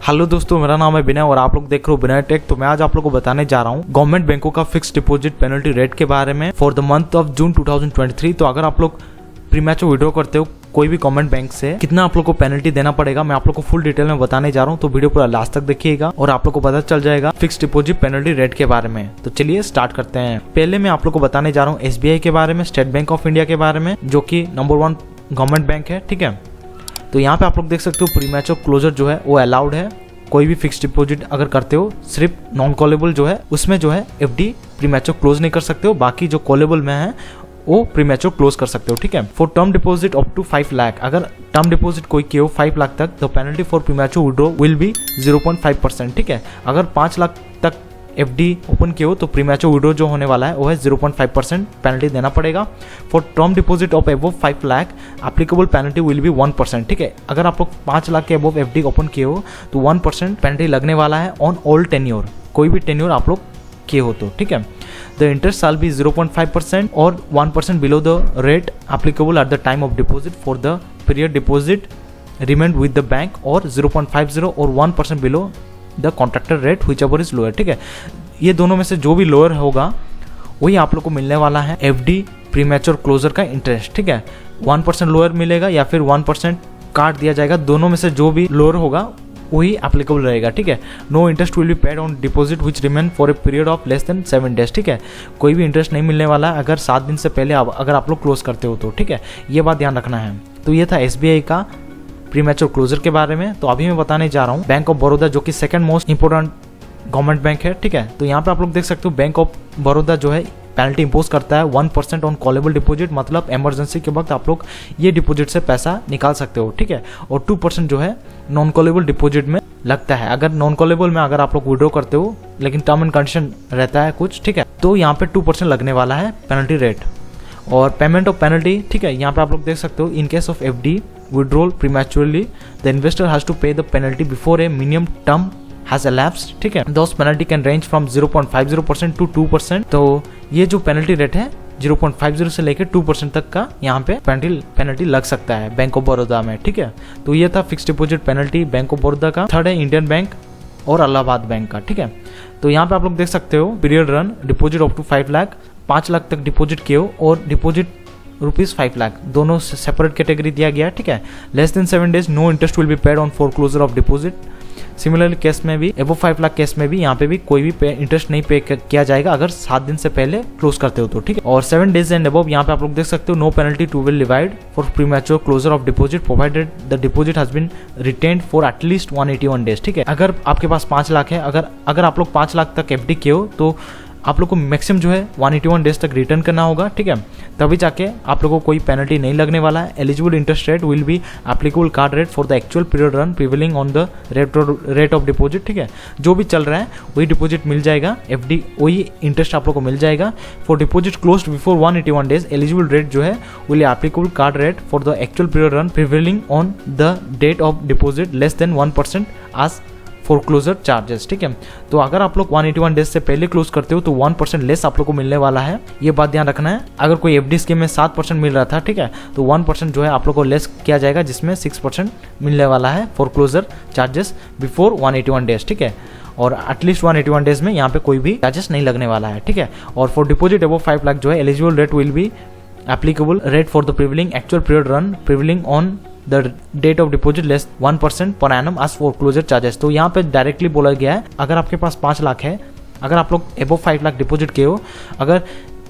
Hello दोस्तों, मेरा नाम है विनय और आप लोग देख रहे हो विनय टेक। तो मैं आज आप लोगों को बताने जा रहा हूँ गवर्नमेंट बैंकों का फिक्स डिपॉजिट पेनल्टी रेट के बारे में for the month of June 2023। तो अगर आप लोग प्रीमैच्योर विड्रॉ करते हो कोई भी गवर्नमेंट बैंक से, कितना आप लोग को पेनल्टी देना पड़ेगा, मैं आप लोग को फुल डिटेल में बताने जा रहा हूँ। तो वीडियो पूरा लास्ट तक देखिएगा और आप लोग को पता चल जाएगा फिक्स डिपॉजिट पेनल्टी रेट के बारे में। तो चलिए स्टार्ट करते हैं। पहले मैं आप लोग को बताने जा रहा हूँ SBI के बारे में, स्टेट बैंक ऑफ इंडिया के बारे में, जो कि नंबर 1 गवर्नमेंट बैंक है। ठीक है, तो यहाँ पे आप लोग देख सकते हो प्रीमैच्योर क्लोजर जो है वो अलाउड है। कोई भी फिक्स डिपॉजिट अगर करते हो, सिर्फ नॉन कॉलेबल जो है उसमें जो है FD प्रीमैच्योर क्लोज नहीं कर सकते हो, बाकी जो कॉलेबल में है वो प्रीमैच्योर क्लोज कर सकते हो। ठीक है, for term deposit up to 5 lakh, अगर टर्म डिपॉजिट कोई किए हो 5 लाख तक, तो penalty for premature withdraw will be 0.5%। ठीक है, अगर 5 लाख तक FD ओपन किए हो तो प्रीमैच्योर विड्रॉ जो होने वाला है वो है 0.5% पेनल्टी देना पड़ेगा। For term deposit of above 5 lakh applicable penalty will be 1%। ठीक है, अगर आप लोग 5 लाख के अबव FD ओपन किए हो तो 1% पेनल्टी लगने वाला है ऑन ऑल टेन्योर, कोई भी टेन्योर आप लोग किए हो तो। ठीक है, द इंटरेस्ट शाल बी 0.5% और 1% below the rate applicable at the time of deposit for the period deposit remained with the bank, और 0.50 और 1% below the contractor rate whichever is lower. ठीक है, ये दोनों में से जो भी लोअर होगा वही आप लोग को मिलने वाला है FD प्रीमैच्योर क्लोजर का इंटरेस्ट। ठीक है, 1% लोअर मिलेगा या फिर 1% काट दिया जाएगा, दोनों में से जो भी लोअर होगा वही एप्लीकेबल रहेगा। ठीक है, no interest will be paid on deposit which remain for a period of less than 7 days. ठीक है, कोई भी इंटरेस्ट नहीं मिलने वाला अगर 7 दिन से पहले अगर आप लोग क्लोज करते हो तो। ठीक है, ये बात ध्यान रखना है। तो ये था SBI का प्रीमैच्योर क्लोजर के बारे में। तो अभी मैं बताने जा रहा हूँ बैंक ऑफ बड़ौदा, जो कि second most important government bank है। ठीक है, तो यहाँ पे आप लोग देख सकते हो बैंक ऑफ बड़ौदा जो है पेनल्टी इंपोज करता है 1% ऑन कॉलेबल डिपॉजिट, मतलब इमरजेंसी के वक्त आप लोग ये डिपॉजिट से पैसा निकाल सकते हो। ठीक है, और 2% जो है नॉन कॉलेबल डिपॉजिट में लगता है। अगर नॉन कॉलेबल में अगर आप लोग विड्रॉ करते हो, लेकिन टर्म एंड कंडीशन रहता है कुछ, ठीक है, तो यहाँ पे 2% लगने वाला है पेनल्टी रेट। और पेमेंट ऑफ पेनल्टी, ठीक है, यहाँ पे आप लोग देख सकते हो इन case of FD withdrawal prematurely, the investor has to pay the penalty before a minimum term has elapsed। ठीक है, those penalty can range from 0.50% to 2%। तो ये जो पेनल्टी रेट है 0.50 से लेकर 2% तक का यहाँ पे पेनल्टी लग सकता है बैंक ऑफ बड़ौदा में। ठीक है, तो ये था fix deposit penalty bank of Baroda का। थर्ड है इंडियन बैंक और इलाहाबाद बैंक का। ठीक है, तो यहाँ पे आप लोग देख सकते हो period run deposit up to 5 lakh, 5 lakh तक डिपॉजिट किए हो और डिपॉजिट ₹5 लाख, दोनों सेपरेट कैटेगरी दिया गया है। ठीक है, less than 7 days no interest will be paid on for closure of deposit. Similarly case में भी अबव 5 लाख केस में भी यहाँ पे भी कोई भी इंटरेस्ट नहीं पे किया जाएगा अगर 7 दिन से पहले क्लोज करते हो तो। ठीक है, और 7 डेज एंड अबव यहाँ पे आप लोग देख सकते हो no penalty to will divide for premature closure of deposit provided the deposit has been retained for at least 181 days. ठीक है, अगर आपके पास 5 लाख है, अगर आप लोग 5 लाख तक FD किए हो तो आप लोग को मैक्सिमम जो है 181 डेज तक रिटर्न करना होगा। ठीक है, तभी जाके आप लोगों को कोई पेनल्टी नहीं लगने वाला है। Eligible interest rate will be applicable card rate for the actual period run prevailing on the rate of deposit. ठीक है, जो भी चल रहा है वही डिपॉजिट मिल जाएगा, FD वही इंटरेस्ट आप लोग को मिल जाएगा। For deposit close before 181 days eligible rate जो है will applicable card rate for the actual period run prevailing on the date of deposit less than 1% as for closure charges. ठीक है, तो अगर आप लोग 181 डेज से पहले क्लोज करते हो तो 1% लेस आप लोग को मिलने वाला है, ये बात ध्यान रखना है। अगर कोई FD स्कीम में 7% मिल रहा था, ठीक है, तो 1% जो है आप लोग को लेस किया जाएगा, जिसमें 6% मिलने वाला है for closure charges before 181 days. ठीक है, और एटलीस्ट 181 डेज में यहाँ पे कोई भी चार्जेस नहीं लगने वाला है। ठीक है, और फॉर डिपॉजिट अबव 5 लाख जो है eligible rate will be applicable rate for the prevailing actual period run prevailing on the date of deposit less 1% per annum as for closure charges. तो यहाँ पे डायरेक्टली बोला गया है अगर आपके पास 5 लाख है, अगर आप लोग अबव 5 लाख डिपॉजिट किए हो, अगर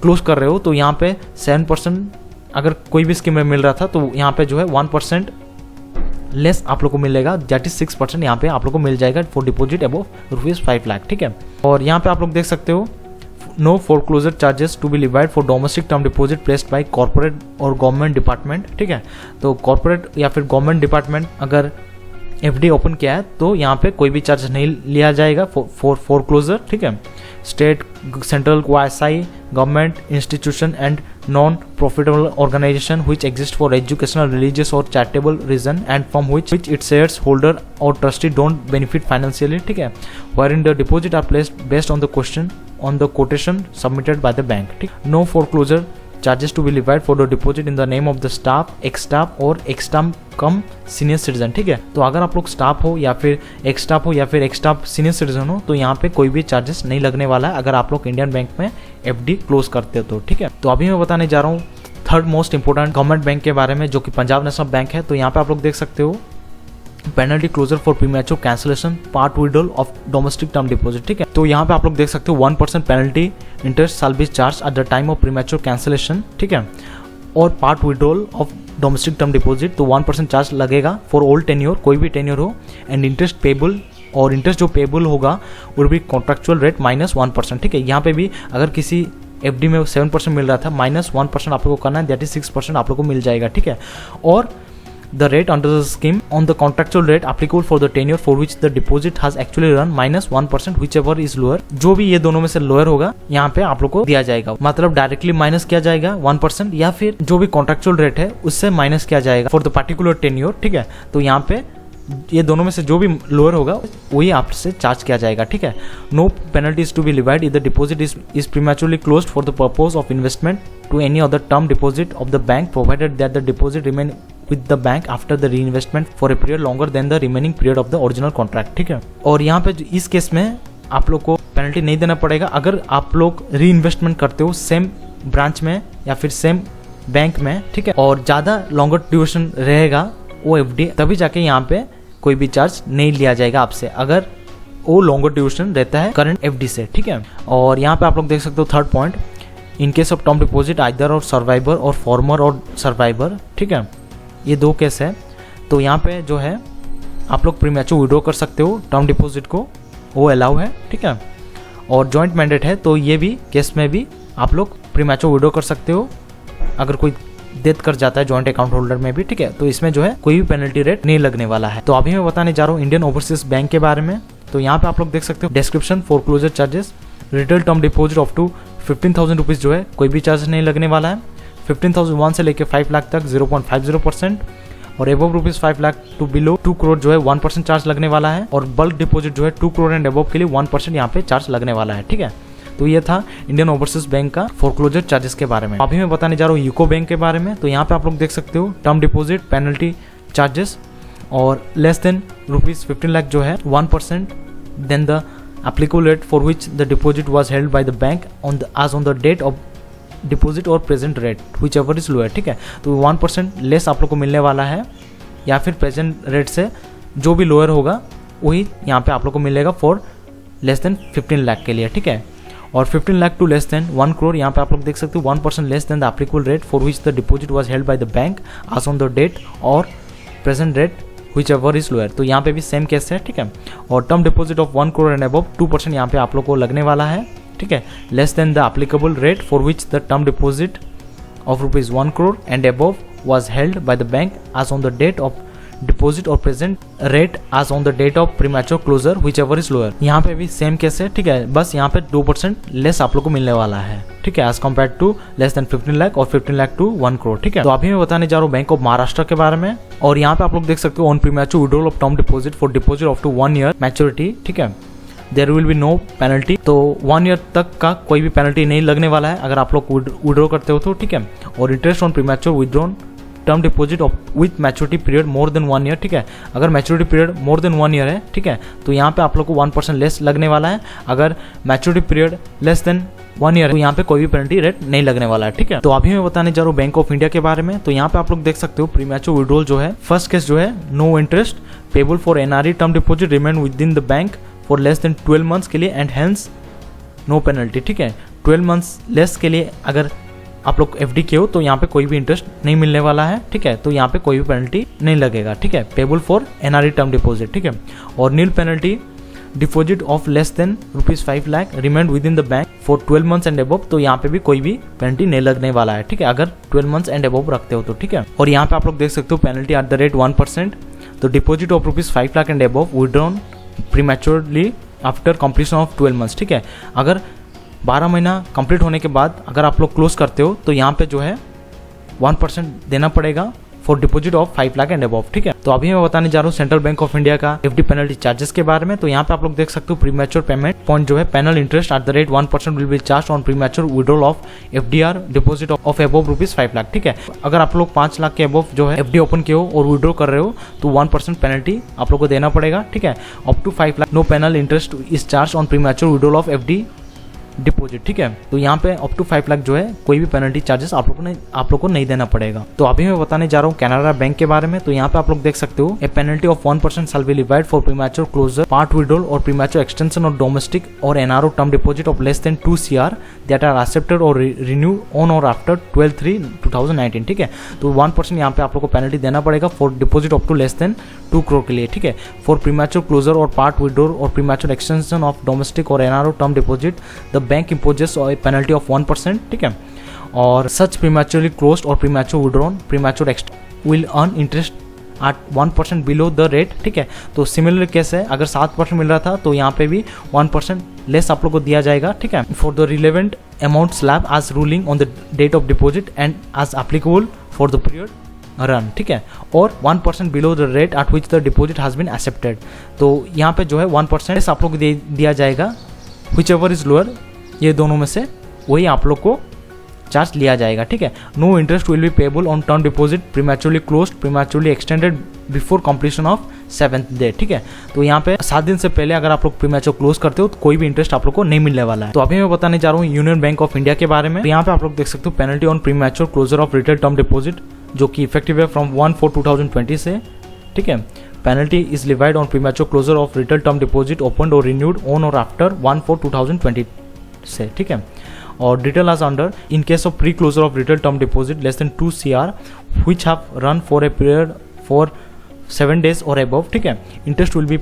क्लोज कर रहे हो तो यहाँ पे 7% अगर कोई भी स्कीम में मिल रहा था तो यहाँ पे जो है 1% लेस आप लोग को मिलेगा, दैट इज 6% यहाँ पे आप लोग को मिल जाएगा फॉर डिपॉजिट अबव ₹5 लाख। ठीक है, और यहाँ पे आप लोग देख सकते हो no foreclosure charges to be levied for domestic term deposit placed by corporate और गवर्नमेंट डिपार्टमेंट। ठीक है, तो कॉर्पोरेट या फिर गवर्नमेंट डिपार्टमेंट अगर FD ओपन किया है तो यहाँ पे कोई भी चार्ज नहीं लिया जाएगा फॉर फोरक्लोजर। ठीक है, state, central, QSI, government institution and non profitable organisation which exist for educational, religious or charitable reason and from which its shares holder or trustee don't benefit financially। ठीक है, wherein the deposit are placed based on the quotation submitted by the bank। ठीक, no foreclosure charges to be levied for the deposit in the name of the staff, ex staff और ex staff cum senior citizen. ठीक है, तो अगर आप लोग staff हो या फिर एक्स स्टाफ हो या फिर एक्स स्टाफ सीनियर सिटीजन हो तो यहाँ पे कोई भी चार्जेस नहीं लगने वाला है अगर आप लोग इंडियन बैंक में एफडी क्लोज करते हो तो। ठीक है, तो अभी मैं बताने जा रहा हूँ third most important government bank के बारे में, जो कि पंजाब नेशनल बैंक है। तो यहाँ पे आप लोग देख सकते हो penalty closure for premature cancellation part withdrawal of domestic term deposit. ठीक है, तो यहाँ पे आप लोग देख सकते हो 1% penalty interest shall be charge at the time of premature cancellation. ठीक है, और part withdrawal of domestic term deposit तो 1% चार्ज लगेगा फॉर ऑल टेन्योर, कोई भी टेन्योर हो, एंड इंटरेस्ट पेबल और इंटरेस्ट जो पेबल होगा वो भी कॉन्ट्रेक्चुअल रेट -1%। ठीक है, यहाँ पे भी अगर किसी एफडी में 7% मिल रहा था -1% आप लोगों को करना है, दैट इज 6% आप लोगों को मिल जाएगा। ठीक है, और the rate under the scheme on the contractual rate applicable for the tenure for which the deposit has actually run -1% whichever is lower। जो भी ये दोनों में से लोअर होगा यहाँ पे आप लोग को दिया जाएगा, मतलब डायरेक्टली माइनस किया जाएगा 1% या फिर जो भी कॉन्ट्रेक्चुअल रेट है उससे माइनस किया जाएगा फॉर द पर्टिकुलर टेन्योर। ठीक है, तो यहाँ पे ये दोनों में से जो भी लोअर होगा वही आपसे चार्ज किया जाएगा। ठीक है, no penalty is to be levied if the deposit is prematurely closed for the purpose of investment to any other term deposit of the bank provided that the deposit remain with the bank after the reinvestment for a period longer than the remaining period of the original contract। ठीक है, और यहाँ पे इस case में आप लोग को पेनल्टी नहीं देना पड़ेगा अगर आप लोग री इन्वेस्टमेंट करते हो सेम ब्रांच में या फिर सेम बैंक में। ठीक है, और ज़्यादा लॉन्गर ड्यूरेशन रहेगा वो एफडी, तभी जाके यहाँ पे कोई भी चार्ज नहीं लिया जाएगा आपसे अगर वो लॉन्गर ड्यूरेशन रहता है करंट एफडी से। ठीक है, और यहाँ पे आप लोग देख सकते हो third point, in case of term deposit either और सर्वाइवर और फॉर्मर और सर्वाइवर। ठीक है, ये दो केस है, तो यहाँ पे जो है आप लोग प्रीमैच्योर विड्रॉ कर सकते हो टर्म डिपॉजिट को, वो अलाउ है। ठीक है, और जॉइंट मैंडेट है तो ये भी केस में भी आप लोग प्रीमैच्योर विड्रॉ कर सकते हो अगर कोई डेथ कर जाता है जॉइंट अकाउंट होल्डर में भी। ठीक है, तो इसमें जो है कोई भी पेनल्टी रेट नहीं लगने वाला है। तो अभी मैं बताने जा रहा हूँ इंडियन ओवरसीज बैंक के बारे में। तो यहाँ पे आप लोग देख सकते हो description foreclosure charges, retail term deposit of to 15,000 rupees जो है कोई भी चार्ज नहीं लगने वाला है। 15,001 से लेकर 5 लाख तक 0.50% और above rupees 5 lakh to below 2 crore जो है 1% चार्ज लगने वाला है, और बल्क डिपॉजिट जो है 2 करोड़ एंड एबव के लिए 1% यहाँ पे चार्ज लगने वाला है। ठीक है, तो ये था इंडियन ओवरसीज बैंक का फोरक्लोजर चार्जेस के बारे में। अभी मैं बताने जा रहा हूँ यूको बैंक के बारे में। तो यहाँ पे आप लोग देख सकते हो टर्म डिपॉजिट पेनल्टी चार्जेस और लेस देन ₹15 लाख जो है 1%, then the applicable rate for which the deposit was held by the bank on the date of deposit और present rate whichever is lower. ठीक है, तो 1% लेस आप लोग को मिलने वाला है, या फिर प्रेजेंट रेट से जो भी लोअर होगा वही यहाँ पे आप लोग को मिलेगा फॉर लेस देन 15 लाख के लिए। ठीक है, और 15 lakh to less than 1 crore यहाँ पे आप लोग देख सकते हो 1% less than the applicable rate for which the deposit was held by the bank आज ऑन द डेट और present rate whichever is lower. तो यहाँ पे भी सेम केस है। ठीक है, और term deposit of 1 crore and above 2% यहाँ पे आप लोग को लगने वाला है। ठीक है, less than the applicable rate for which the term deposit of ₹1 crore and above was held by the bank आज on the date of deposit और प्रेजेंट रेट आज on the date of premature closure whichever is lower. यहाँ पे भी same case है। ठीक है, बस यहाँ पे 2% लेस आप लोग को मिलने वाला है। ठीक है, as compare to less than 15 lakh और 15 लाख टू 1 करोड़। ठीक है, तो अभी मैं बताने जा रहा हूँ बैंक ऑफ महाराष्ट्र के बारे में। और यहाँ पे आप लोग देख सकते हो on premature withdrawal of term deposit for deposit of to 1 year maturity. ठीक है, there will be no penalty, तो 1 ईयर तक का कोई भी पेनल्टी नहीं लगने वाला है अगर आप लोग विड्रॉ करते हो तो। ठीक है, और interest on premature withdrawn term deposit with maturity period more than 1 year. ठीक है, अगर maturity period more than 1 year है, ठीक है, तो यहाँ पे आप लोग को 1% लेस लगने वाला है। अगर maturity period less than 1 year, तो यहाँ पे कोई भी पेनल्टी रेट नहीं लगने वाला है। ठीक है, तो अभी मैं बताने जा रहा हूँ बैंक ऑफ इंडिया के बारे में। तो यहाँ पे आप लोग देख सकते हो प्रीमैच्योर विड्रॉल जो है फर्स्ट केस जो है no interest payable for NRE term deposit remain within the bank for less than 12 months के लिए एंड हेंस नो पेनल्टी। ठीक है, 12 मंथ्स लेस के लिए अगर आप लोग एफडी किए हो तो यहाँ पे कोई भी इंटरेस्ट नहीं मिलने वाला है। ठीक है, तो यहाँ पे कोई भी पेनल्टी नहीं लगेगा। ठीक है, payable for NRE term deposit. ठीक है, और nil penalty deposit of less than ₹5 lakh remained within the bank for 12 months and above, तो यहाँ पे भी कोई भी पेनल्टी नहीं लगने वाला है। ठीक है, अगर 12 मंथ्स एंड अबव रखते हो तो। ठीक है, और यहाँ पे आप लोग देख सकते हो पेनल्टी एट द रेट 1%, तो deposit of ₹5 lakh and above withdrawn प्रीमैच्योरली after completion of 12 months. ठीक है, अगर 12 महीना कंप्लीट होने के बाद अगर आप लोग क्लोज करते हो तो यहाँ पे जो है 1% देना पड़ेगा for deposit of 5 lakh and above, ठीक है। तो अभी मैं बताने जा रहा हूँ सेंट्रल बैंक ऑफ इंडिया का एफडी पेनल्टी चार्जेस के बारे में। तो यहाँ पे आप लोग देख सकते हो प्रीमैच्योर पेमेंट पॉइंट जो है penal interest at the rate 1% will be charge on premature withdrawal of FDR deposit of above ₹5 lakh, ठीक है। अगर आप लोग 5 लाख के अबव जो है एफडी ओपन किए हो और विड्रॉ कर रहे हो तो 1% पेनल्टी आप लोग को देना पड़ेगा, ठीक है। Up to 5 lakh no penal interest is charge on premature withdrawal of FD deposit, ठीक है। तो यहाँ पे अप टू 5 लाख जो है कोई भी पेनल्टी चार्जेस आप लोग को नहीं देना पड़ेगा। तो अभी मैं बताने जा रहा हूँ कैनरा बैंक के बारे में। तो यहाँ पे आप लोग देख सकते हो a penalty of 1% shall be levied for premature closure part withdrawal और प्रीमैच्योर एक्सटेंशन ऑफ डोमेस्टिक और NRO term deposit of less than 2 CR that are accepted और रिन्यू ऑन और आफ्टर 12/3/2019, ठीक है। तो 1% यहाँ पे आप लोग को पेनल्टी देना पड़ेगा for deposit up to less than 2 crore के लिए, ठीक है। फॉर प्रीमैच्योर क्लोजर और पार्ट विड्रॉल और प्रीमैच्योर एक्सटेंशन ऑफ डोमेस्टिक और NRO term deposit the bank imposes a penalty of 1%, ठीक है। और such prematurely closed or premature withdrawn premature will earn interest at 1% below the rate, ठीक है। तो similar case है, अगर 7% मिल रहा था तो यहाँ पे भी 1% लेस आप लोग को दिया जाएगा, ठीक है। For the relevant amount slab as ruling on the date of deposit and as applicable for the period run, ठीक है। और 1% below the rate at which the deposit has been accepted. तो यहाँ पे जो है 1% आप लोग को दिया जाएगा, विच एवर इज लोअर, ये दोनों में से वही आप लोग को चार्ज लिया जाएगा, ठीक है। No interest will be payable on term deposit prematurely closed prematurely extended before completion of 7th day, ठीक है। तो यहाँ पे 7 दिन से पहले अगर आप लोग प्रीमैच्योर क्लोज करते हो तो कोई भी इंटरेस्ट आप लोग को नहीं मिलने वाला है। तो अभी मैं बताने जा रहा हूँ यूनियन बैंक ऑफ इंडिया के बारे में। तो यहाँ पे आप लोग देख सकते हो penalty on premature closure of retail term deposit जो कि इफेक्टिव है फ्रॉम 1/4/2020 से, ठीक है। Penalty is levied on premature closure of retail term deposit opened और रिन्यूड ऑन और आफ्टर 1/4/2020 से, ठीक है। और detail as under in case of pre closure of retail term deposit less than 2 CR which have run for a period for 7 days और above, ठीक है। Interest to be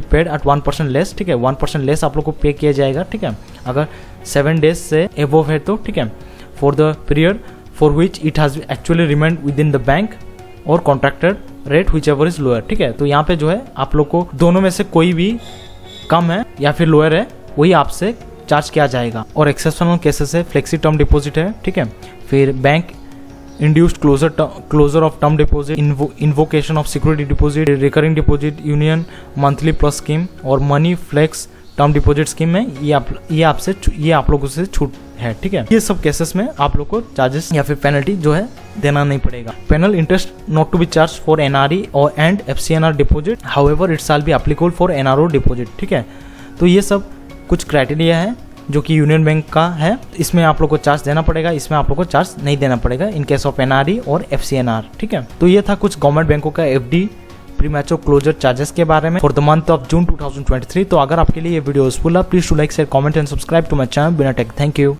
paid at 1% less, ठीक है। 1% less आप लोग को पे किया जाएगा, ठीक है, अगर 7 days से अबव है तो, ठीक है। For the period for which it has actually remained within the bank और contracted rate whichever is lower, ठीक है। तो यहाँ पे जो है आप लोग को दोनों में से कोई भी कम है या फिर लोअर है वही आपसे चार्ज किया जाएगा। और एक्सेप्शनल केसेस है फ्लेक्सी टर्म डिपॉजिट है, ठीक है। फिर bank induced closure of term deposit, invocation of security deposit, recurring deposit, union monthly plus scheme और money flex term deposit scheme में ये आप लोगों से छूट है, ठीक है। ये सब केसेस में आप लोग को चार्जेस या फिर पेनल्टी जो है देना नहीं पड़ेगा। Penal interest not to be charge for NRE और and FCNR deposit, however it shall be applicable for NRO deposit, ठीक है। तो ये सब कुछ क्राइटेरिया है जो कि यूनियन बैंक का है, इसमें आप लोग को चार्ज देना पड़ेगा, इसमें आप लोग को चार्ज नहीं देना पड़ेगा इन केस ऑफ एनआरई और FCNR, ठीक है। तो ये था कुछ गवर्नमेंट बैंकों का एफडी प्रीमैच्योर क्लोजर चार्जेस के बारे में for the month of June 2023। तो अगर आपके लिए ये वीडियो यूजफुल है please to like share comment and subscribe to my channel Bina Tech. Thank you.